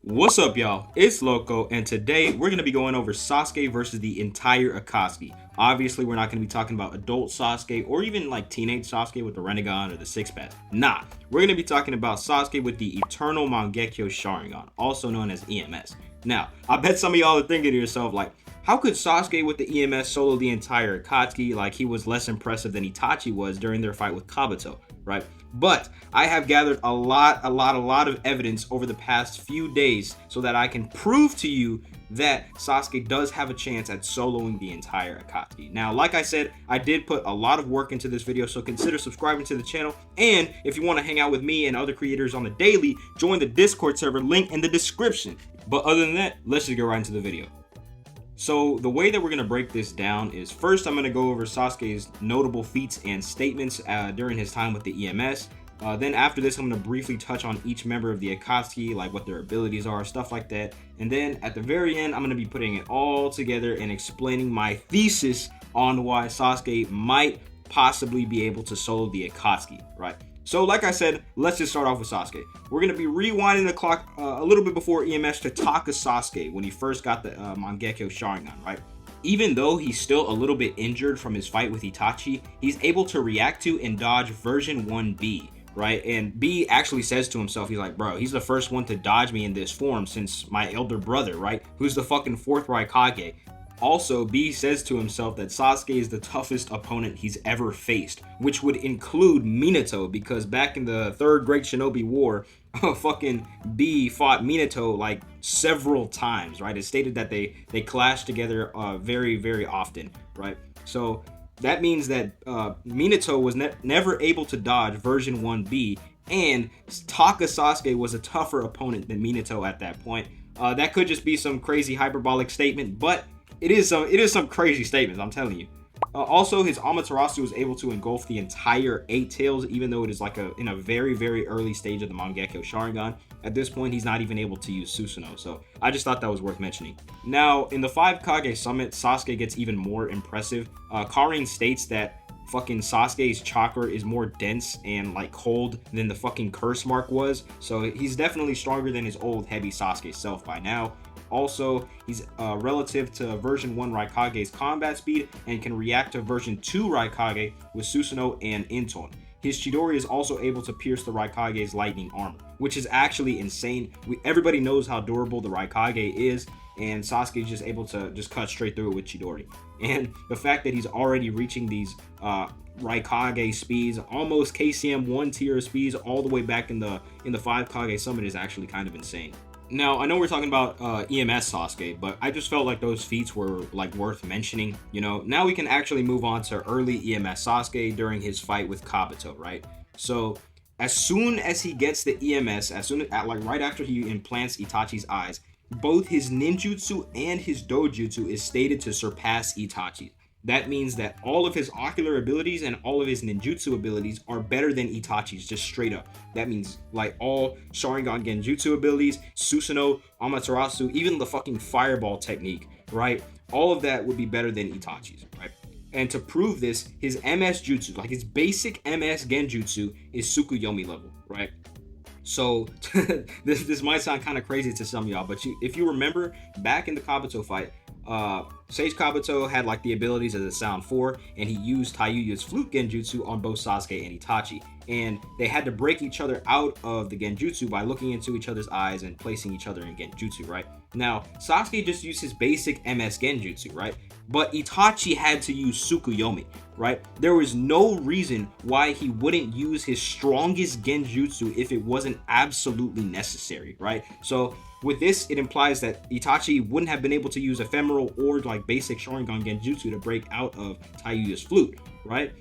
What's up, y'all? It's Loco, and today we're going to be going over Sasuke versus the entire Akatsuki. Obviously, we're not going to be talking about adult Sasuke or even like teenage Sasuke with the Rinnegan or the Six Pack. Nah, we're going to be talking about Sasuke with the Eternal Mangekyo Sharingan, also known as EMS. Now, I bet some of y'all are thinking to yourself, like, how could Sasuke with the EMS solo the entire Akatsuki like he was less impressive than Itachi was during their fight with Kabuto, right? But I have gathered a lot of evidence over the past few days so that I can prove to you that Sasuke does have a chance at soloing the entire Akatsuki. Now, like I said, I did put a lot of work into this video, so consider subscribing to the channel. And if you want to hang out with me and other creators on the daily, join the Discord server, link in the description. But other than that, let's just get right into the video. So the way that we're going to break this down is first I'm going to go over Sasuke's notable feats and statements during his time with the EMS. Then after this, I'm going to briefly touch on each member of the Akatsuki, like what their abilities are, stuff like that. And then at the very end, I'm going to be putting it all together and explaining my thesis on why Sasuke might possibly be able to solo the Akatsuki, right? So like I said, let's just start off with Sasuke. We're going to be rewinding the clock a little bit before EMS to Taka Sasuke when he first got the Mangekyo Sharingan, right? Even though he's still a little bit injured from his fight with Itachi, he's able to react to and dodge version 1B, right? And B actually says to himself, he's like, bro, he's the first one to dodge me in this form since my elder brother, right? Who's the fucking fourth Raikage. Also, B says to himself that Sasuke is the toughest opponent he's ever faced, which would include Minato, because back in the Third Great Shinobi War, fucking B fought Minato like several times, right? It's stated that they clashed together very often, right? So that means that Minato was never able to dodge version 1B, and Taka Sasuke was a tougher opponent than Minato at that point. That could just be some crazy hyperbolic statement, but it is some crazy statements, I'm telling you. Also, his Amaterasu is able to engulf the entire 8 tails, even though it is like in a very early stage of the Mangekyo Sharingan. At this point, he's not even able to use Susanoo, so I just thought that was worth mentioning. Now, in the 5 Kage Summit, Sasuke gets even more impressive. Karin states that fucking Sasuke's chakra is more dense and like cold than the fucking curse mark was, so he's definitely stronger than his old heavy Sasuke self by now. Also, he's relative to version 1 Raikage's combat speed and can react to version 2 Raikage with Susanoo and Inton. His Chidori is also able to pierce the Raikage's lightning armor, which is actually insane. Everybody knows how durable the Raikage is, and Sasuke is just able to just cut straight through it with Chidori. And the fact that he's already reaching these Raikage speeds, almost KCM 1 tier speeds, all the way back in the 5 Kage Summit is actually kind of insane. Now, I know we're talking about EMS Sasuke, but I just felt like those feats were like worth mentioning. You know, now we can actually move on to early EMS Sasuke during his fight with Kabuto, right? So as soon as he gets the EMS, like right after he implants Itachi's eyes, both his ninjutsu and his dojutsu is stated to surpass Itachi's. That means that all of his ocular abilities and all of his ninjutsu abilities are better than Itachi's, just straight up. That means like all Sharingan Genjutsu abilities, Susanoo, Amaterasu, even the fucking fireball technique, right? All of that would be better than Itachi's, right? And to prove this, his MS Jutsu, like his basic MS Genjutsu, is Tsukuyomi level, right? So this might sound kind of crazy to some of y'all, but if you remember back in the Kabuto fight, Sage Kabuto had like the abilities as a Sound 4, and he used Taiyuya's Flute Genjutsu on both Sasuke and Itachi. And they had to break each other out of the Genjutsu by looking into each other's eyes and placing each other in Genjutsu, right? Now, Sasuke just used his basic MS Genjutsu, right? But Itachi had to use Tsukuyomi, right? There was no reason why he wouldn't use his strongest Genjutsu if it wasn't absolutely necessary, right? So with this, it implies that Itachi wouldn't have been able to use ephemeral or like basic Sharingan Genjutsu to break out of Taiyuya's flute, right?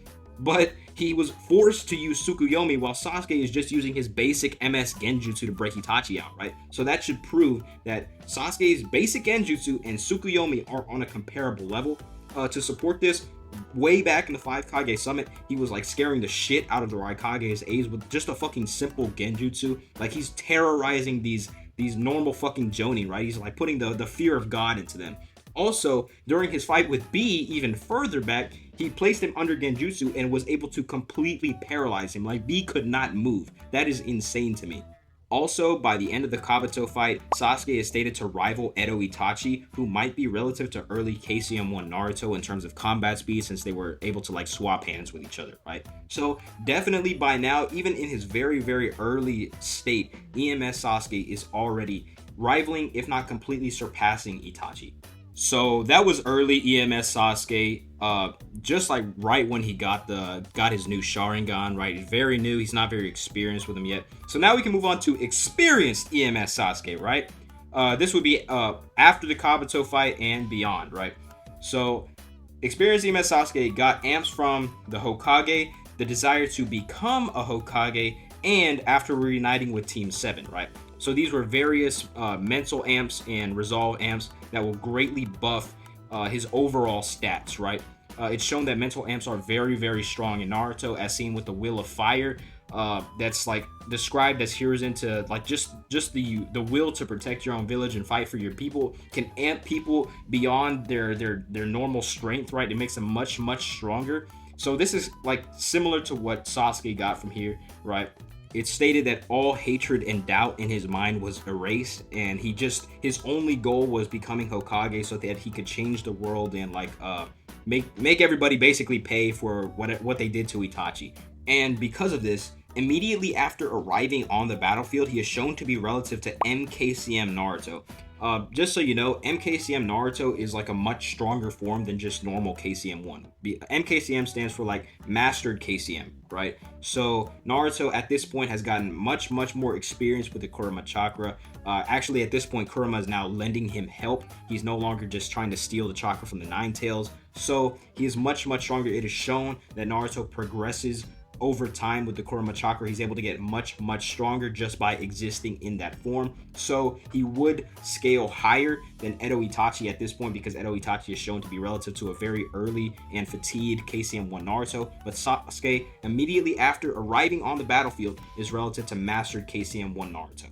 But he was forced to use Tsukuyomi while Sasuke is just using his basic MS Genjutsu to break Itachi out, right? So that should prove that Sasuke's basic Genjutsu and Tsukuyomi are on a comparable level. To support this, way back in the 5 Kage Summit, he was like scaring the shit out of the Raikage's A's with just a fucking simple Genjutsu. Like he's terrorizing these normal fucking Jonin, right? He's like putting the fear of God into them. Also, during his fight with B, even further back, he placed him under Genjutsu and was able to completely paralyze him. Like, B could not move. That is insane to me. Also, by the end of the Kabuto fight, Sasuke is stated to rival Edo Itachi, who might be relative to early KCM1 Naruto in terms of combat speed since they were able to like swap hands with each other, right? So definitely by now, even in his very, very early state, EMS Sasuke is already rivaling, if not completely surpassing Itachi. So that was early EMS Sasuke, just like right when he got his new Sharingan, right? He's very new, he's not very experienced with him yet. So now we can move on to experienced EMS Sasuke, right? This would be after the Kabuto fight and beyond, right? So experienced EMS Sasuke got amps from the Hokage, the desire to become a Hokage, and after reuniting with Team 7, right? So these were various mental amps and resolve amps that will greatly buff his overall stats, right? It's shown that mental amps are very, very strong in Naruto, as seen with the Will of Fire. That's like described as Hiruzen to like just the will to protect your own village and fight for your people can amp people beyond their normal strength, right? It makes them much, much stronger. So this is like similar to what Sasuke got from here, right? It's stated that all hatred and doubt in his mind was erased, and his only goal was becoming Hokage so that he could change the world and like make everybody basically pay for what they did to Itachi. And because of this, immediately after arriving on the battlefield, he is shown to be relative to MKCM Naruto. Just so you know, MKCM Naruto is like a much stronger form than just normal KCM1. MKCM stands for like Mastered KCM, right? So Naruto at this point has gotten much, much more experience with the Kurama Chakra. Actually, at this point, Kurama is now lending him help. He's no longer just trying to steal the chakra from the Nine Tails. So he is much, much stronger. It is shown that Naruto progresses over time with the Kurama Chakra. He's able to get much, much stronger just by existing in that form. So he would scale higher than Edo Itachi at this point because Edo Itachi is shown to be relative to a very early and fatigued KCM1 Naruto. But Sasuke, immediately after arriving on the battlefield, is relative to mastered KCM1 Naruto.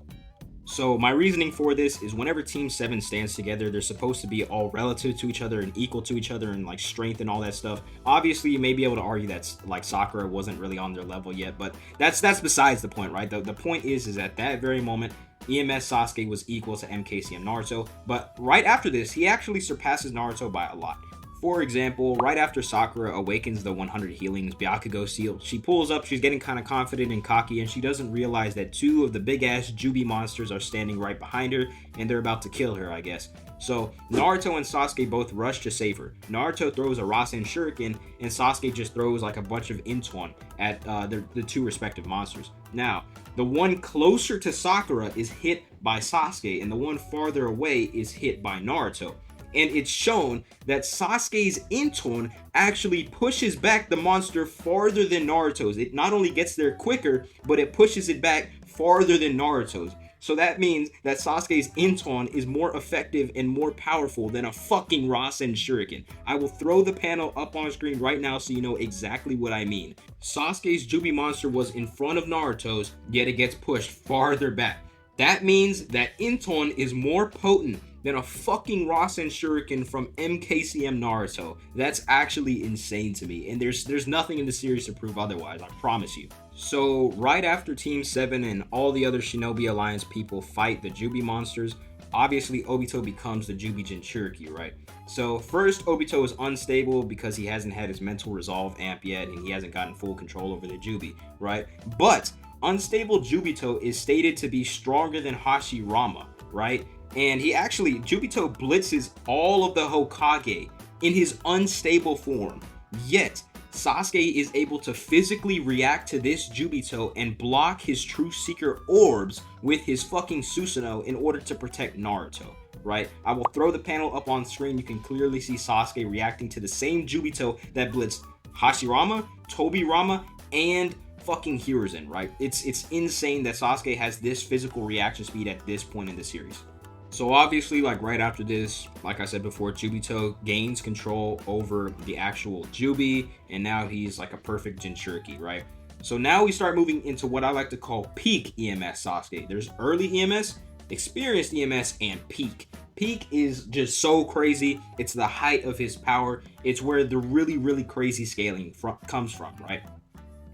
So my reasoning for this is whenever Team 7 stands together, they're supposed to be all relative to each other and equal to each other and like strength and all that stuff. Obviously, you may be able to argue that like Sakura wasn't really on their level yet, but that's besides the point, right? The point is at that very moment, EMS Sasuke was equal to MKCM Naruto, but right after this, he actually surpasses Naruto by a lot. For example, right after Sakura awakens the 100 healings Byakugo seal, she pulls up, she's getting kind of confident and cocky, and she doesn't realize that two of the big-ass Jubi monsters are standing right behind her, and they're about to kill her, I guess. So, Naruto and Sasuke both rush to save her. Naruto throws a Rasen Shuriken, and Sasuke just throws like a bunch of Inton at the two respective monsters. Now, the one closer to Sakura is hit by Sasuke, and the one farther away is hit by Naruto. And it's shown that Sasuke's Inton actually pushes back the monster farther than Naruto's. It not only gets there quicker, but it pushes it back farther than Naruto's. So that means that Sasuke's Inton is more effective and more powerful than a fucking Rasen Shuriken. I will throw the panel up on screen right now so you know exactly what I mean. Sasuke's Jubi monster was in front of Naruto's, yet it gets pushed farther back. That means that Inton is more potent than a fucking Rasen Shuriken from MKCM Naruto. That's actually insane to me, and there's nothing in the series to prove otherwise, I promise you. So right after Team 7 and all the other Shinobi Alliance people fight the Jubi monsters, obviously Obito becomes the Jubi Jinchuriki, right? So first, Obito is unstable because he hasn't had his mental resolve amp yet, and he hasn't gotten full control over the Jubi, right? But unstable Jubito is stated to be stronger than Hashirama, right? And Jubito blitzes all of the Hokage in his unstable form. Yet, Sasuke is able to physically react to this Jubito and block his True Seeker orbs with his fucking Susanoo in order to protect Naruto, right? I will throw the panel up on screen. You can clearly see Sasuke reacting to the same Jubito that blitzed Hashirama, Tobirama, and fucking Hiruzen, right? It's insane that Sasuke has this physical reaction speed at this point in the series. So obviously, like right after this, like I said before, Jubito gains control over the actual Jubi, and now he's like a perfect Jinchuriki, right? So now we start moving into what I like to call peak EMS Sasuke. There's early EMS, experienced EMS, and peak. Peak is just so crazy. It's the height of his power. It's where the really, really crazy scaling comes from, right?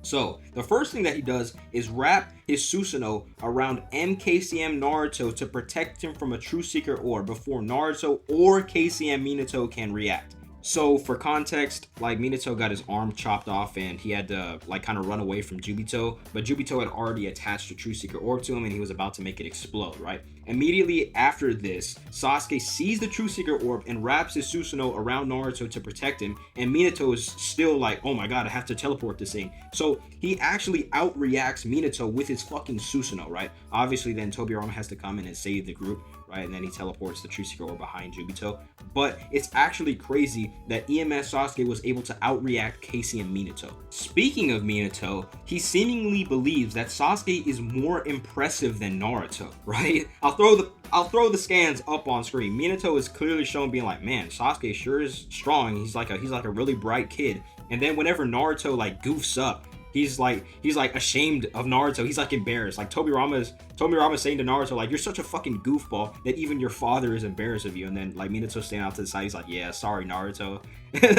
So the first thing that he does is wrap his Susanoo around MKCM Naruto to protect him from a True Secret Orb before Naruto or KCM Minato can react. So for context, like Minato got his arm chopped off and he had to like kind of run away from Jubito, but Jubito had already attached a True Secret Orb to him and he was about to make it explode, right? Immediately after this, Sasuke sees the True Secret Orb and wraps his Susanoo around Naruto to protect him, and Minato is still like, oh my god, I have to teleport this thing. So he actually outreacts Minato with his fucking Susanoo, right? Obviously then Tobirama has to come in and save the group, right? And then he teleports the True Secret Orb behind Jubito. But it's actually crazy that EMS Sasuke was able to outreact Casey and Minato. Speaking of Minato, he seemingly believes that Sasuke is more impressive than Naruto, right? I'll throw the scans up on screen. Minato is clearly shown being like, man, Sasuke sure is strong. He's like a really bright kid. And then whenever Naruto like goofs up, he's like ashamed of Naruto. He's like embarrassed. Like Tobirama's saying to Naruto, like, you're such a fucking goofball that even your father is embarrassed of you. And then like Minato standing out to the side, he's like, yeah, sorry Naruto.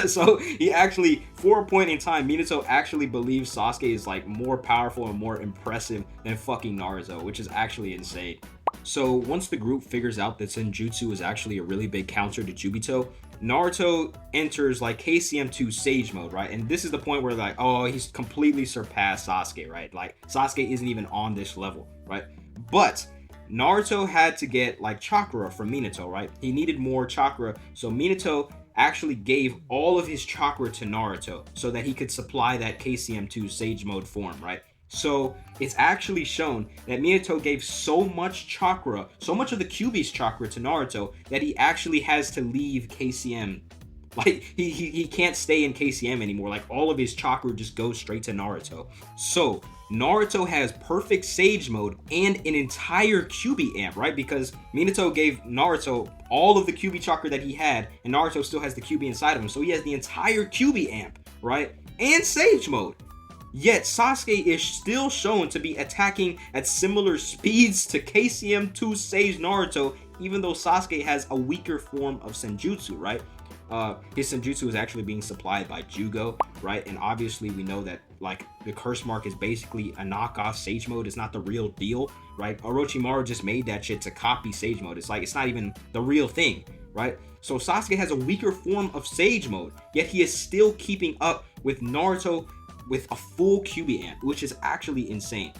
So he actually, for a point in time, Minato actually believes Sasuke is like more powerful and more impressive than fucking Naruto, which is actually insane. So once the group figures out that Senjutsu is actually a really big counter to Jubito, Naruto enters like KCM2 Sage mode, right? And this is the point where like, oh, he's completely surpassed Sasuke, right? Like Sasuke isn't even on this level, right? But Naruto had to get like chakra from Minato, right? He needed more chakra, so Minato actually gave all of his chakra to Naruto so that he could supply that KCM2 Sage mode form, right? So it's actually shown that Minato gave so much chakra, so much of the Kyuubi's chakra to Naruto that he actually has to leave KCM. Like he can't stay in KCM anymore. Like all of his chakra just goes straight to Naruto. So Naruto has perfect Sage mode and an entire Kyuubi amp, right? Because Minato gave Naruto all of the Kyuubi chakra that he had, and Naruto still has the Kyuubi inside of him. So he has the entire Kyuubi amp, right? And Sage mode. Yet Sasuke is still shown to be attacking at similar speeds to KCM2 Sage Naruto, even though Sasuke has a weaker form of Senjutsu, right? His Senjutsu is actually being supplied by Jugo, right? And obviously we know that like the curse mark is basically a knockoff Sage mode. It's not the real deal, right? Orochimaru just made that shit to copy Sage mode. It's like, it's not even the real thing, right? So Sasuke has a weaker form of Sage mode, yet he is still keeping up with Naruto with a full Kyuubi amp, which is actually insane.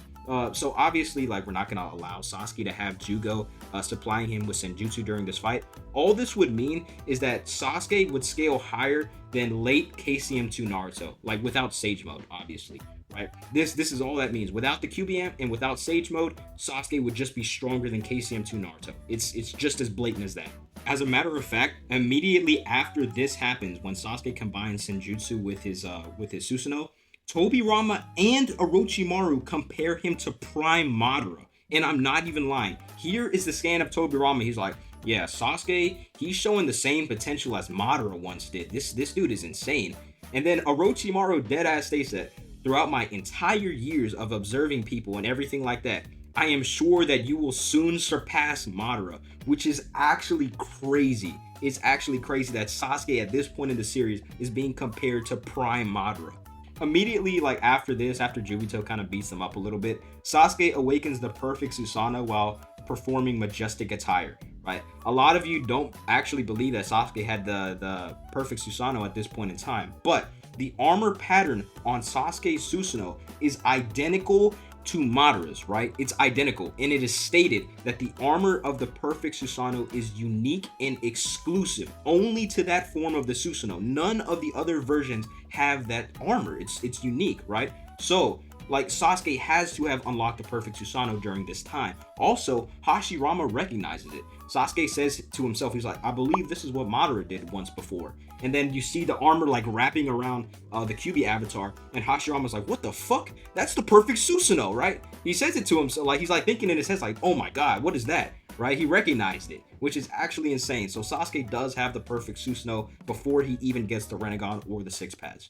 So obviously, like, we're not gonna allow Sasuke to have Jugo supplying him with Senjutsu during this fight. All this would mean is that Sasuke would scale higher than late KCM2 Naruto, like without Sage mode, obviously, right? This is all that means. Without the Kyuubi amp and without Sage mode, Sasuke would just be stronger than KCM2 Naruto. It's just as blatant as that. As a matter of fact, immediately after this happens, when Sasuke combines Senjutsu with his Susanoo, Tobirama and Orochimaru compare him to Prime Madara. And I'm not even lying. Here is the scan of Tobirama. He's like, yeah, Sasuke, he's showing the same potential as Madara once did. This dude is insane. And then Orochimaru deadass states that throughout my entire years of observing people and everything like that, I am sure that you will soon surpass Madara, which is actually crazy. It's actually crazy that Sasuke at this point in the series is being compared to Prime Madara. Immediately, like after this, after Jubito kind of beats him up a little bit, Sasuke awakens the perfect Susanoo while performing majestic attire, right? A lot of you don't actually believe that Sasuke had the perfect Susanoo at this point in time, but the armor pattern on Sasuke's Susanoo is identical to Madara's, right? It's identical, and it is stated that the armor of the perfect Susanoo is unique and exclusive only to that form of the Susanoo. None of the other versions have that armor. It's unique, right? So like Sasuke has to have unlocked the perfect Susanoo during this time. Also, Hashirama recognizes it. Sasuke says to himself, he's like, I believe this is what Madara did once before. And then you see the armor like wrapping around the Kyuubi avatar, and Hashirama's like, what the fuck? That's the perfect Susanoo, right? He says it to himself, like he's like thinking in his head, like, oh my god, what is that? Right? He recognized it, which is actually insane. So Sasuke does have the perfect Susanoo before he even gets the Rinnegan or the six pads.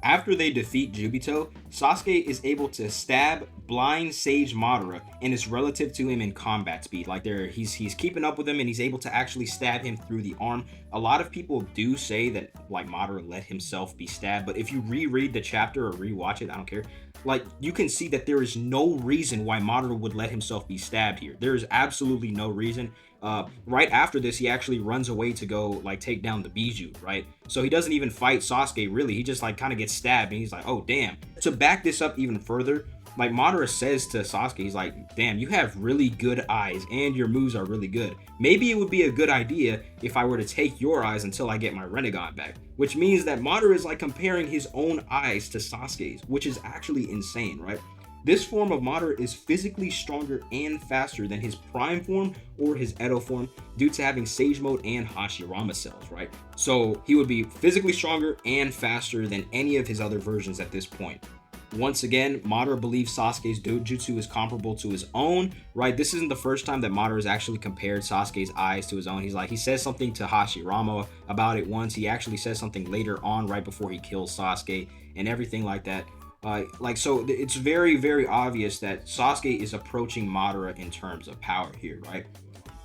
After they defeat Jubito, Sasuke is able to stab blind Sage Madara and is relative to him in combat speed. Like he's keeping up with him and he's able to actually stab him through the arm. A lot of people do say that like Madara let himself be stabbed, but if you reread the chapter or rewatch it, I don't care. Like you can see that there is no reason why Madara would let himself be stabbed here. There is absolutely no reason. Right after this, he actually runs away to go like take down the Biju, right? So he doesn't even fight Sasuke really. He just like kind of gets stabbed and he's like, oh damn. To back this up even further, like Madara says to Sasuke, he's like, damn, you have really good eyes and your moves are really good. Maybe it would be a good idea if I were to take your eyes until I get my Rinnegan back. Which means that Madara is like comparing his own eyes to Sasuke's, which is actually insane, right? This form of Madara is physically stronger and faster than his prime form or his Edo form due to having Sage Mode and Hashirama cells, right? So he would be physically stronger and faster than any of his other versions at this point. Once again, Madara believes Sasuke's dojutsu is comparable to his own, right? This isn't the first time that Madara has actually compared Sasuke's eyes to his own. He says something to Hashirama about it once. He actually says something later on right before he kills Sasuke and everything like that. So it's very, very obvious that Sasuke is approaching Madara in terms of power here, right?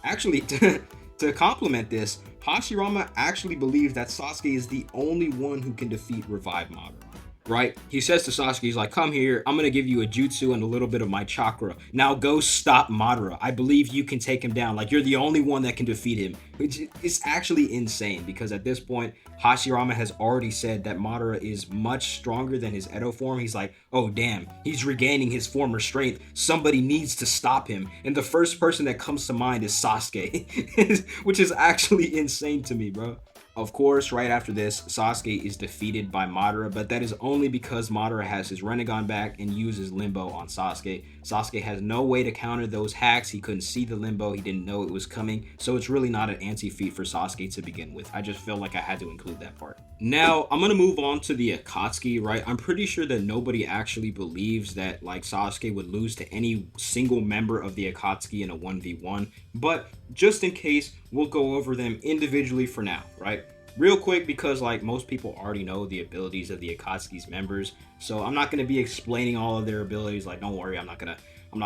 Actually, to complement this, Hashirama actually believes that Sasuke is the only one who can defeat Revive Madara, right? He says to Sasuke, he's like, come here, I'm going to give you a jutsu and a little bit of my chakra. Now go stop Madara. I believe you can take him down. Like, you're the only one that can defeat him. Which is actually insane because at this point, Hashirama has already said that Madara is much stronger than his Edo form. He's like, oh damn, he's regaining his former strength. Somebody needs to stop him. And the first person that comes to mind is Sasuke, which is actually insane to me, bro. Of course, right after this, Sasuke is defeated by Madara, but that is only because Madara has his Rinnegan back and uses Limbo on Sasuke. Sasuke has no way to counter those hacks. He couldn't see the Limbo. He didn't know it was coming. So it's really not an anti-feat for Sasuke to begin with. I just feel like I had to include that part. Now, I'm going to move on to the Akatsuki, right? I'm pretty sure that nobody actually believes that like Sasuke would lose to any single member of the Akatsuki in a 1v1. But just in case, we'll go over them individually for now, right? Real quick, because like most people already know the abilities of the Akatsuki's members, so I'm not going to be explaining all of their abilities. Like, don't worry, I'm not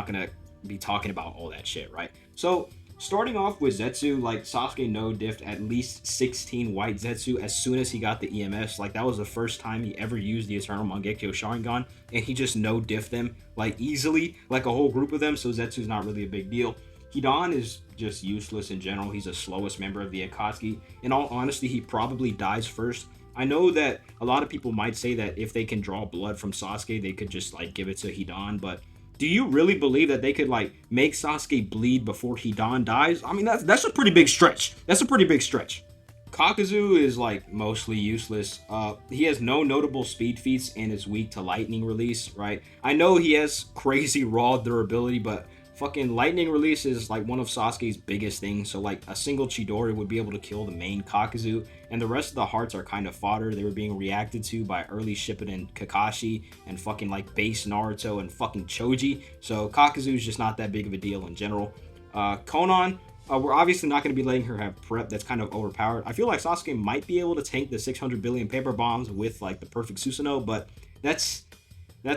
gonna be talking about all that shit, right? So starting off with Zetsu, like Sasuke no diffed at least 16 white Zetsu as soon as he got the EMS. Like that was the first time he ever used the Eternal Mangekyo Sharingan, and he just no diffed them like easily, like a whole group of them. So Zetsu's not really a big deal. Hidan is just useless in general. He's the slowest member of the Akatsuki. In all honesty, he probably dies first. I know that a lot of people might say that if they can draw blood from Sasuke, they could just like give it to Hidan, but do you really believe that they could like make Sasuke bleed before Hidan dies? I mean, that's a pretty big stretch. That's a pretty big stretch. Kakuzu is like mostly useless. He has no notable speed feats and is weak to lightning release, right? I know he has crazy raw durability, but fucking lightning release is like one of Sasuke's biggest things. So like a single Chidori would be able to kill the main Kakuzu, and the rest of the hearts are kind of fodder. They were being reacted to by early Shippuden Kakashi and fucking like base Naruto and fucking Choji. So Kakuzu is just not that big of a deal in general. Konan, we're obviously not going to be letting her have prep. That's kind of overpowered. I feel like Sasuke might be able to tank the 600 billion paper bombs with like the perfect Susanoo, but that's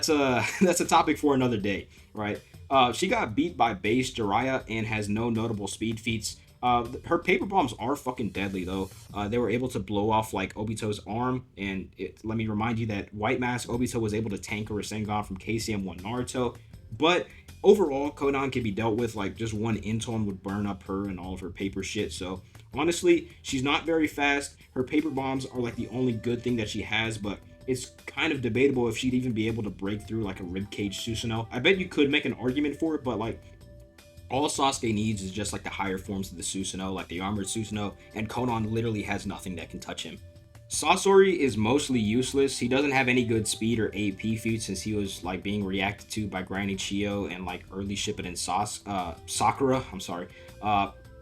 a topic for another day, right? She got beat by base Jiraiya and has no notable speed feats. Her paper bombs are fucking deadly though. They were able to blow off like Obito's arm, and let me remind you that White Mask Obito was able to tank a Rasengan from KCM1 Naruto. But overall, Konan can be dealt with. Like just one Inton would burn up her and all of her paper shit. So honestly, she's not very fast. Her paper bombs are like the only good thing that she has, but it's kind of debatable if she'd even be able to break through like a ribcage Susanoo. I bet you could make an argument for it, but like all Sasuke needs is just like the higher forms of the Susanoo, like the armored Susanoo, and Konan literally has nothing that can touch him. Sasori is mostly useless. He doesn't have any good speed or AP feats since he was like being reacted to by Granny Chiyo and like early Shippuden Sakura.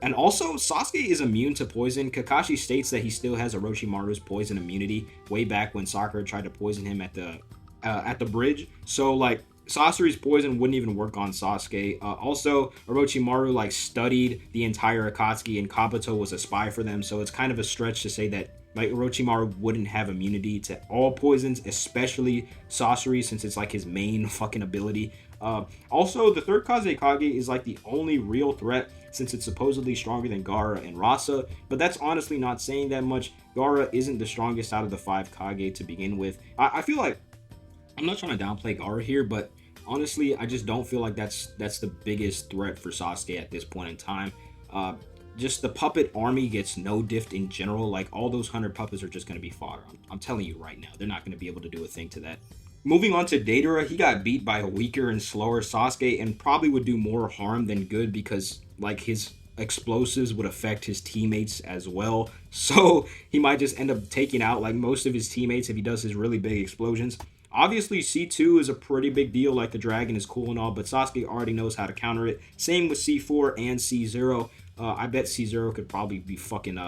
And also, Sasuke is immune to poison. Kakashi states that he still has Orochimaru's poison immunity way back when Sakura tried to poison him at the bridge. So, like, Sasori's poison wouldn't even work on Sasuke. Also, Orochimaru like studied the entire Akatsuki, and Kabuto was a spy for them, so it's kind of a stretch to say that like Orochimaru wouldn't have immunity to all poisons, especially Sasori, since it's like his main fucking ability. Also, the third Kazekage is like the only real threat since it's supposedly stronger than Gaara and Rasa, but that's honestly not saying that much. Gaara isn't the strongest out of the 5 Kage to begin with. I feel like I'm not trying to downplay Gaara here, but honestly, I just don't feel like that's the biggest threat for Sasuke at this point in time. Just the puppet army gets no diffed in general. Like all those 100 puppets are just going to be fodder. I'm telling you right now, they're not going to be able to do a thing to that. Moving on to Deidara, he got beat by a weaker and slower Sasuke and probably would do more harm than good because like his explosives would affect his teammates as well. So he might just end up taking out like most of his teammates if he does his really big explosions. Obviously, C2 is a pretty big deal, like the dragon is cool and all, but Sasuke already knows how to counter it. Same with C4 and C0. I bet C0 could probably be fucking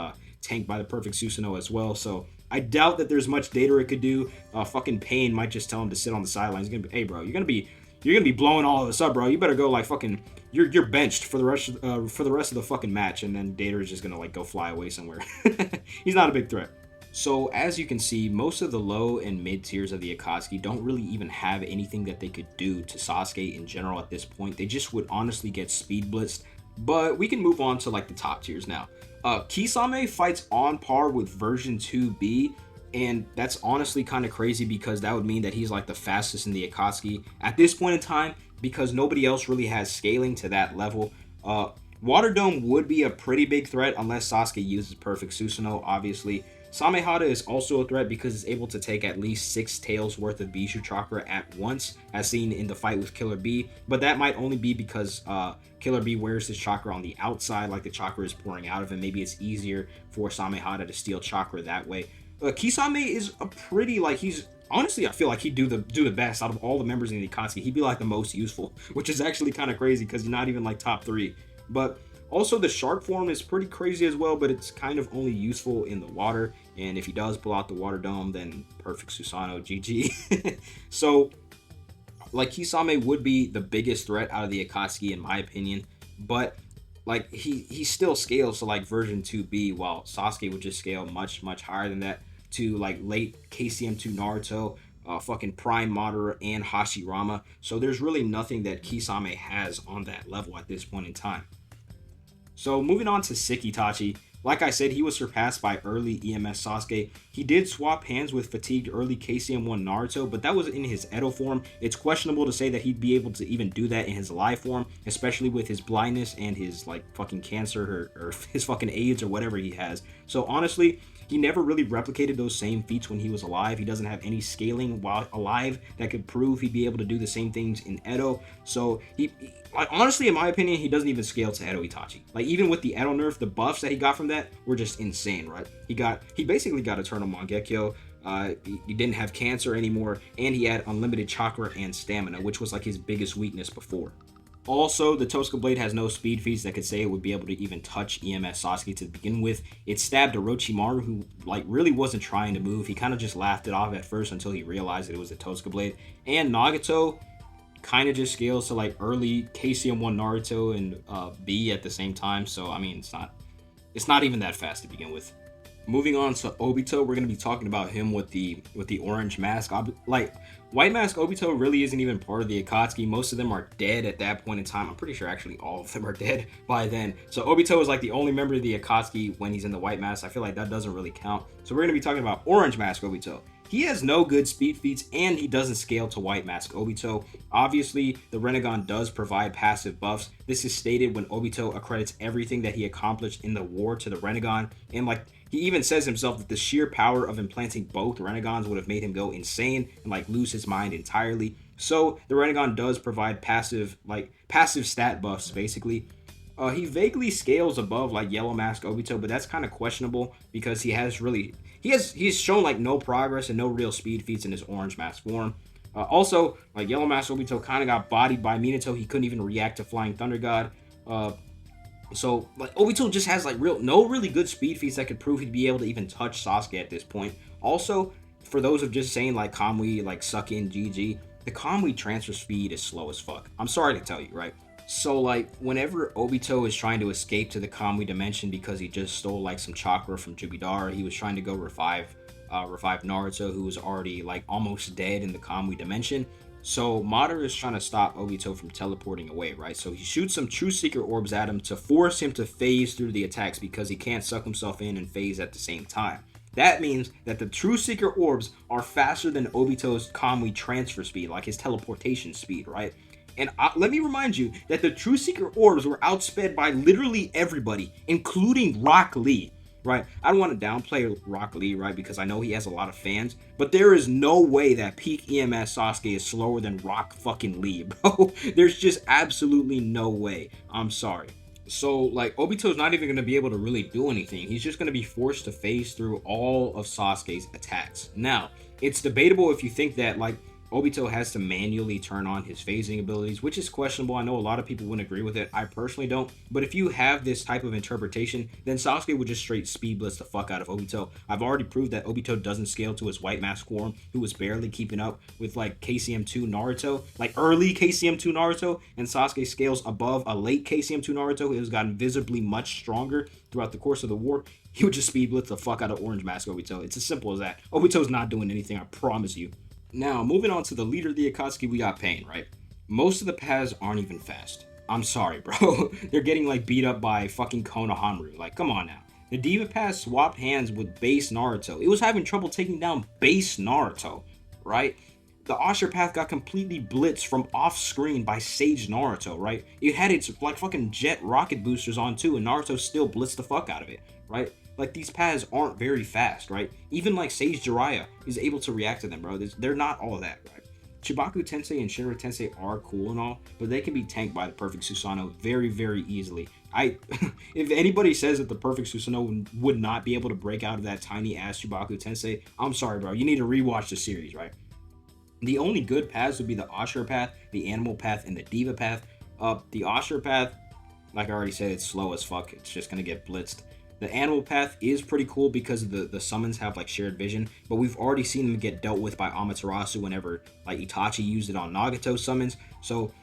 tanked by the perfect Susanoo as well, so I doubt that there's much Deidara could do. Fucking Pain might just tell him to sit on the sidelines. He's gonna be, hey bro, you're gonna be blowing all of this up, bro. You better go like fucking, you're benched for the rest of the fucking match, and then Deidara is just gonna like go fly away somewhere. He's not a big threat. So as you can see, most of the low and mid tiers of the Akatsuki don't really even have anything that they could do to Sasuke in general at this point. They just would honestly get speed blitzed. But we can move on to like the top tiers now. Kisame fights on par with version 2B, and that's honestly kind of crazy because that would mean that he's like the fastest in the Akatsuki at this point in time because nobody else really has scaling to that level. Water Dome would be a pretty big threat unless Sasuke uses Perfect Susanoo, obviously. Samehada is also a threat because it's able to take at least 6 tails worth of Bijou Chakra at once, as seen in the fight with Killer B, but that might only be because Killer B wears his chakra on the outside, like the chakra is pouring out of him. Maybe it's easier for Samehada to steal chakra that way. Kisame is a pretty, like, he's, honestly, I feel like he'd do the best out of all the members in the Akatsuki. He'd be like the most useful, which is actually kind of crazy because he's not even like top 3. But also, the shark form is pretty crazy as well, but it's kind of only useful in the water. And if he does pull out the water dome, then perfect Susanoo, GG. So, like, Kisame would be the biggest threat out of the Akatsuki, in my opinion. But, like, he still scales to, like, version 2B, while Sasuke would just scale much, much higher than that to, like, late KCM2 Naruto, fucking Prime Madara, and Hashirama. So, there's really nothing that Kisame has on that level at this point in time. So moving on to Sick Itachi, like I said, he was surpassed by early EMS Sasuke. He did swap hands with fatigued early KCM1 Naruto, but that was in his Edo form. It's questionable to say that he'd be able to even do that in his live form, especially with his blindness and his like fucking cancer or his fucking AIDS or whatever he has. So honestly, he never really replicated those same feats when he was alive. He doesn't have any scaling while alive that could prove he'd be able to do the same things in Edo. So he like, honestly, in my opinion, he doesn't even scale to Edo Itachi. Like even with the Edo nerf, the buffs that he got from that were just insane, right? He basically got Eternal Mangekyo. He didn't have cancer anymore, and he had unlimited chakra and stamina, which was like his biggest weakness before. Also, the Tosca Blade has no speed feats that could say it would be able to even touch EMS Sasuke to begin with. It stabbed Orochimaru, who like really wasn't trying to move. He kind of just laughed it off at first until he realized that it was the Tosca Blade. And Nagato kind of just scales to like early KCM1 Naruto and B at the same time. So I mean, it's not even that fast to begin with. Moving on to Obito, we're going to be talking about him with the orange mask. Like, white mask Obito really isn't even part of the Akatsuki. Most of them are dead at that point in time. I'm pretty sure actually all of them are dead by then. So Obito is like the only member of the Akatsuki when he's in the white mask. I feel like that doesn't really count. So we're going to be talking about orange mask Obito. He has no good speed feats, and he doesn't scale to white mask Obito. Obviously, the Rinnegan does provide passive buffs. This is stated when Obito accredits everything that he accomplished in the war to the Rinnegan, and like, he even says himself that the sheer power of implanting both Rennegans would have made him go insane and like lose his mind entirely. So the Rinnegan does provide passive stat buffs basically. He vaguely scales above like Yellow Mask Obito, but that's kind of questionable because he's shown like no progress and no real speed feats in his Orange Mask form. Also, like Yellow Mask Obito kind of got bodied by Minato. He couldn't even react to Flying Thunder God. So like Obito just has like no really good speed feats that could prove he'd be able to even touch Sasuke at this point. Also, for those of just saying like Kamui like suck in GG, The Kamui transfer speed is slow as fuck. I'm sorry to tell you, right? So like whenever Obito is trying to escape to the Kamui dimension because he just stole like some chakra from Jubidara, he was trying to go revive Naruto, who was already like almost dead in the Kamui dimension. So Madara is trying to stop Obito from teleporting away, right? So he shoots some True Seeker orbs at him to force him to phase through the attacks because he can't suck himself in and phase at the same time. That means that the True Seeker orbs are faster than Obito's Kamui transfer speed, like his teleportation speed, right? And let me remind you that the True Seeker orbs were outsped by literally everybody, including Rock Lee, right? I don't want to downplay Rock Lee, right? Because I know he has a lot of fans, but there is no way that peak EMS Sasuke is slower than Rock fucking Lee, bro. There's just absolutely no way. I'm sorry. So, like, Obito's not even going to be able to really do anything. He's just going to be forced to phase through all of Sasuke's attacks. Now, it's debatable if you think that, like, Obito has to manually turn on his phasing abilities, which is questionable. I know a lot of people wouldn't agree with it. I personally don't. But if you have this type of interpretation, then Sasuke would just straight speed blitz the fuck out of Obito. I've already proved that Obito doesn't scale to his white mask form, who was barely keeping up with like KCM2 Naruto, like early KCM2 Naruto, and Sasuke scales above a late KCM2 Naruto who has gotten visibly much stronger throughout the course of the war. He would just speed blitz the fuck out of Orange Mask Obito. It's as simple as that. Obito's not doing anything, I promise you. Now, moving on to the leader of the Akatsuki, we got Pain, right? Most of the paths aren't even fast. I'm sorry, bro. They're getting, like, beat up by fucking Konohamaru. Like, come on now. The Diva Path swapped hands with base Naruto. It was having trouble taking down base Naruto, right? The Usher Path got completely blitzed from off-screen by Sage Naruto, right? It had its, like, fucking jet rocket boosters on, too, and Naruto still blitzed the fuck out of it, right? Like, these paths aren't very fast, right? Even, like, Sage Jiraiya is able to react to them, bro. They're not all that, right? Chibaku Tensei and Shinra Tensei are cool and all, but they can be tanked by the Perfect Susanoo very, very easily. If anybody says that the Perfect Susanoo would not be able to break out of that tiny-ass Chibaku Tensei, I'm sorry, bro. You need to rewatch the series, right? The only good paths would be the Ashura Path, the Animal Path, and the Diva Path. The Ashura Path, like I already said, it's slow as fuck. It's just gonna get blitzed. The Animal Path is pretty cool because the summons have like shared vision, but we've already seen them get dealt with by Amaterasu whenever like Itachi used it on Nagato summons. So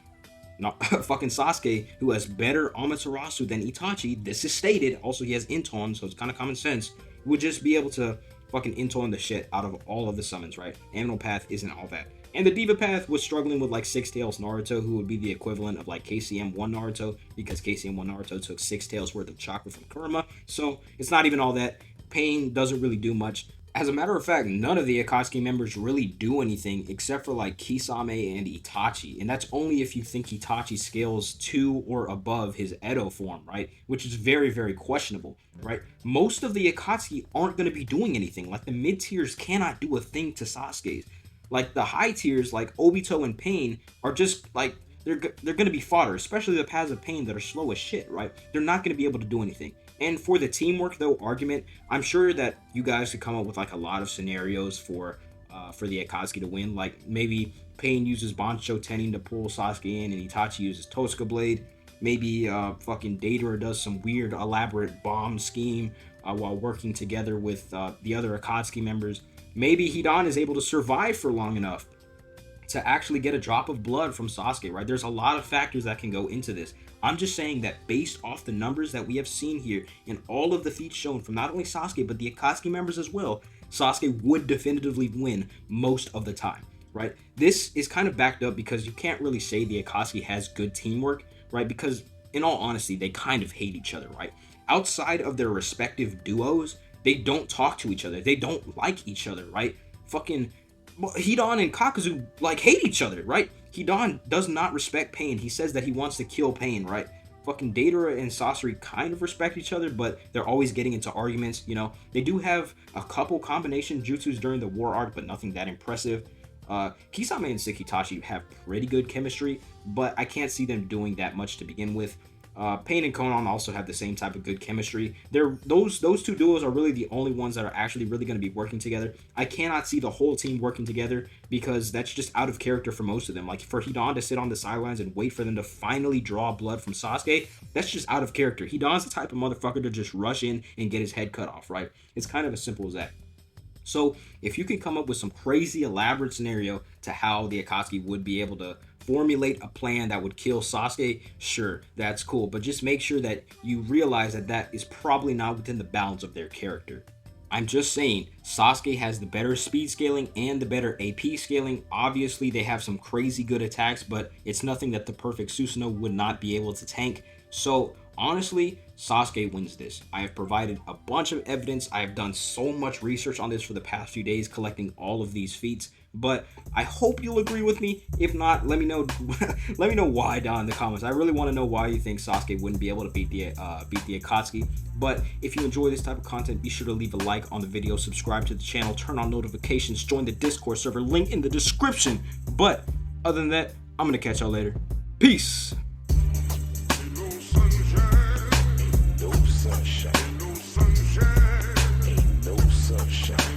fucking Sasuke, who has better Amaterasu than Itachi, this is stated, also he has Inton, so it's kind of common sense, would just be able to fucking Inton the shit out of all of the summons, right? Animal Path isn't all that. And the Diva Path was struggling with like Six Tails Naruto, who would be the equivalent of like KCM 1 Naruto, because KCM 1 Naruto took Six Tails worth of chakra from Kurama. So it's not even all that. Pain doesn't really do much. As a matter of fact, none of the Akatsuki members really do anything except for like Kisame and Itachi. And that's only if you think Itachi scales to or above his Edo form, right? Which is very, very questionable, right? Most of the Akatsuki aren't going to be doing anything. Like the mid tiers cannot do a thing to Sasuke's. Like the high tiers, like Obito and Pain, are just like they're gonna be fodder, especially the paths of Pain that are slow as shit, right? They're not gonna be able to do anything. And for the teamwork though argument, I'm sure that you guys could come up with like a lot of scenarios for the Akatsuki to win. Like maybe Pain uses Bancho Tenin to pull Sasuke in, and Itachi uses Tosuka Blade. Maybe fucking Deidara does some weird elaborate bomb scheme while working together with the other Akatsuki members. Maybe Hidan is able to survive for long enough to actually get a drop of blood from Sasuke, right? There's a lot of factors that can go into this. I'm just saying that based off the numbers that we have seen here and all of the feats shown from not only Sasuke, but the Akatsuki members as well, Sasuke would definitively win most of the time, right? This is kind of backed up because you can't really say the Akatsuki has good teamwork, right? Because in all honesty, they kind of hate each other, right? Outside of their respective duos, they don't talk to each other. They don't like each other, right? Fucking Hidan and Kakuzu like hate each other, right? Hidan does not respect Pain. He says that he wants to kill Pain, right? Fucking Deidara and Sasori kind of respect each other, but they're always getting into arguments, you know? They do have a couple combination jutsus during the war arc, but nothing that impressive. Kisame and Sekitachi have pretty good chemistry, but I can't see them doing that much to begin with. Pain and Konan also have the same type of good chemistry. Those two duos are really the only ones that are actually really going to be working together. I cannot see the whole team working together because that's just out of character for most of them. Like for Hidan to sit on the sidelines and wait for them to finally draw blood from Sasuke, that's just out of character. Hidan's the type of motherfucker to just rush in and get his head cut off, right? It's kind of as simple as that. So if you can come up with some crazy elaborate scenario to how the Akatsuki would be able to formulate a plan that would kill Sasuke, sure, that's cool. But just make sure that you realize that that is probably not within the bounds of their character. I'm just saying, Sasuke has the better speed scaling and the better AP scaling. Obviously, they have some crazy good attacks, but it's nothing that the perfect Susanoo would not be able to tank. So honestly, Sasuke wins this. I have provided a bunch of evidence. I have done so much research on this for the past few days, collecting all of these feats. But I hope you'll agree with me. If not, let me know. Let me know why down in the comments. I really want to know why you think Sasuke wouldn't be able to beat the Akatsuki. But if you enjoy this type of content, be sure to leave a like on the video, subscribe to the channel, turn on notifications, join the Discord server, link in the description. But other than that, I'm gonna catch y'all later. Peace. Sunshine. Ain't no sunshine.